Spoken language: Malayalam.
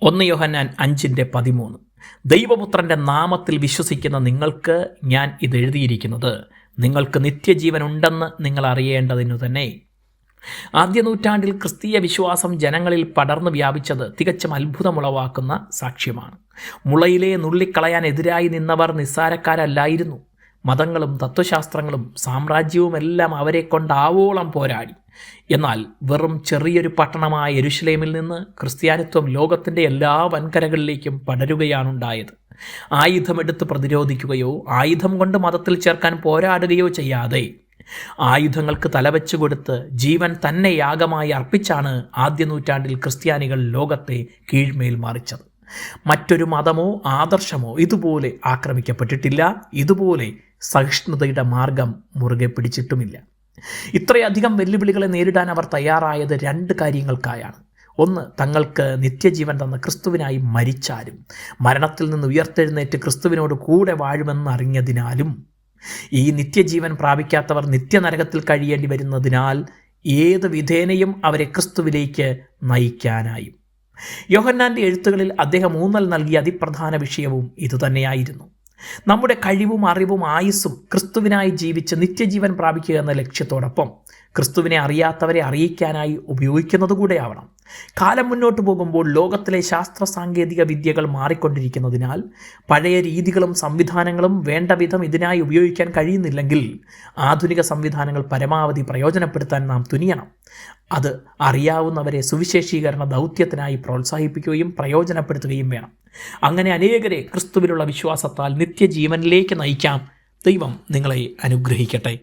1 യോഹന്നാൻ 5:13 ദൈവപുത്രൻ്റെ നാമത്തിൽ വിശ്വസിക്കുന്ന നിങ്ങൾക്ക് ഞാൻ ഇതെഴുതിയിരിക്കുന്നത് നിങ്ങൾക്ക് നിത്യജീവൻ ഉണ്ടെന്ന് നിങ്ങൾ അറിയേണ്ടതിനു തന്നെ. ആദ്യ നൂറ്റാണ്ടിൽ ക്രിസ്തീയ വിശ്വാസം ജനങ്ങളിൽ പടർന്നു വ്യാപിച്ചത് തികച്ചും അത്ഭുതമുളവാക്കുന്ന സാക്ഷ്യമാണ്. മുളയിലെ നുള്ളിക്കളയാൻ എതിരായി നിന്നവർ നിസ്സാരക്കാരല്ലായിരുന്നു. മതങ്ങളും തത്വശാസ്ത്രങ്ങളും സാമ്രാജ്യവുമെല്ലാം അവരെ കൊണ്ടാവോളം പോരാടി. എന്നാൽ വെറും ചെറിയൊരു പട്ടണമായ യെരുശലേമിൽ നിന്ന് ക്രിസ്ത്യാനിത്വം ലോകത്തിൻ്റെ എല്ലാ വൻകരകളിലേക്കും പടരുകയാണുണ്ടായത്. ആയുധമെടുത്ത് പ്രതിരോധിക്കുകയോ ആയുധം കൊണ്ട് മതത്തിൽ ചേർക്കാൻ പോരാടുകയോ ചെയ്യാതെ ആയുധങ്ങൾക്ക് തലവെച്ചു കൊടുത്ത് ജീവൻ തന്നെ യാഗമായി അർപ്പിച്ചാണ് ആദ്യ നൂറ്റാണ്ടിൽ ക്രിസ്ത്യാനികൾ ലോകത്തെ കീഴ്മേൽ മറിച്ചത്. മറ്റൊരു മതമോ ആദർശമോ ഇതുപോലെ ആക്രമിക്കപ്പെട്ടിട്ടില്ല. ഇതുപോലെ സഹിഷ്ണുതയുടെ മാർഗം മുറുകെ പിടിച്ചിട്ടുമില്ല. ഇത്രയധികം വെല്ലുവിളികളെ നേരിടാൻ അവർ തയ്യാറായത് 2 കാര്യങ്ങൾക്കായാണ്. ഒന്ന്, തങ്ങൾക്ക് നിത്യജീവൻ തന്ന ക്രിസ്തുവിനായി മരിച്ചാലും മരണത്തിൽ നിന്ന് ഉയർത്തെഴുന്നേറ്റ് ക്രിസ്തുവിനോട് കൂടെ വാഴുമെന്നറിഞ്ഞതിനാലും. ഈ നിത്യജീവൻ പ്രാപിക്കാത്തവർ നിത്യനരകത്തിൽ കഴിയേണ്ടി വരുന്നതിനാൽ ഏത് വിധേനയും അവരെ ക്രിസ്തുവിലേക്ക് നയിക്കാനായും. യോഹന്നാൻ്റെ എഴുത്തുകളിൽ അദ്ദേഹം ഊന്നൽ നൽകിയ അതിപ്രധാന വിഷയവും ഇതുതന്നെയായിരുന്നു. നമ്മുടെ കഴിവും അറിവും ആയുസ്സും ക്രിസ്തുവിനായി ജീവിച്ച് നിത്യജീവൻ പ്രാപിക്കുക എന്ന ലക്ഷ്യത്തോടൊപ്പം ക്രിസ്തുവിനെ അറിയാത്തവരെ അറിയിക്കാനായി ഉപയോഗിക്കുന്നത് കൂടെയാവണം. കാലം മുന്നോട്ട് പോകുമ്പോൾ ലോകത്തിലെ ശാസ്ത്ര സാങ്കേതിക വിദ്യകൾ മാറിക്കൊണ്ടിരിക്കുന്നതിനാൽ പഴയ രീതികളും സംവിധാനങ്ങളും വേണ്ട വിധം ഇതിനായി ഉപയോഗിക്കാൻ കഴിയുന്നില്ലെങ്കിൽ ആധുനിക സംവിധാനങ്ങൾ പരമാവധി പ്രയോജനപ്പെടുത്താൻ നാം തുനിയണം. അത് അറിയാവുന്നവരെ സുവിശേഷീകരണ ദൗത്യത്തിനായി പ്രോത്സാഹിപ്പിക്കുകയും പ്രയോജനപ്പെടുത്തുകയും വേണം. അങ്ങനെ അനേകരെ ക്രിസ്തുവിലുള്ള വിശ്വാസത്താൽ നിത്യജീവനിലേക്ക് നയിക്കാം. ദൈവം നിങ്ങളെ അനുഗ്രഹിക്കട്ടെ.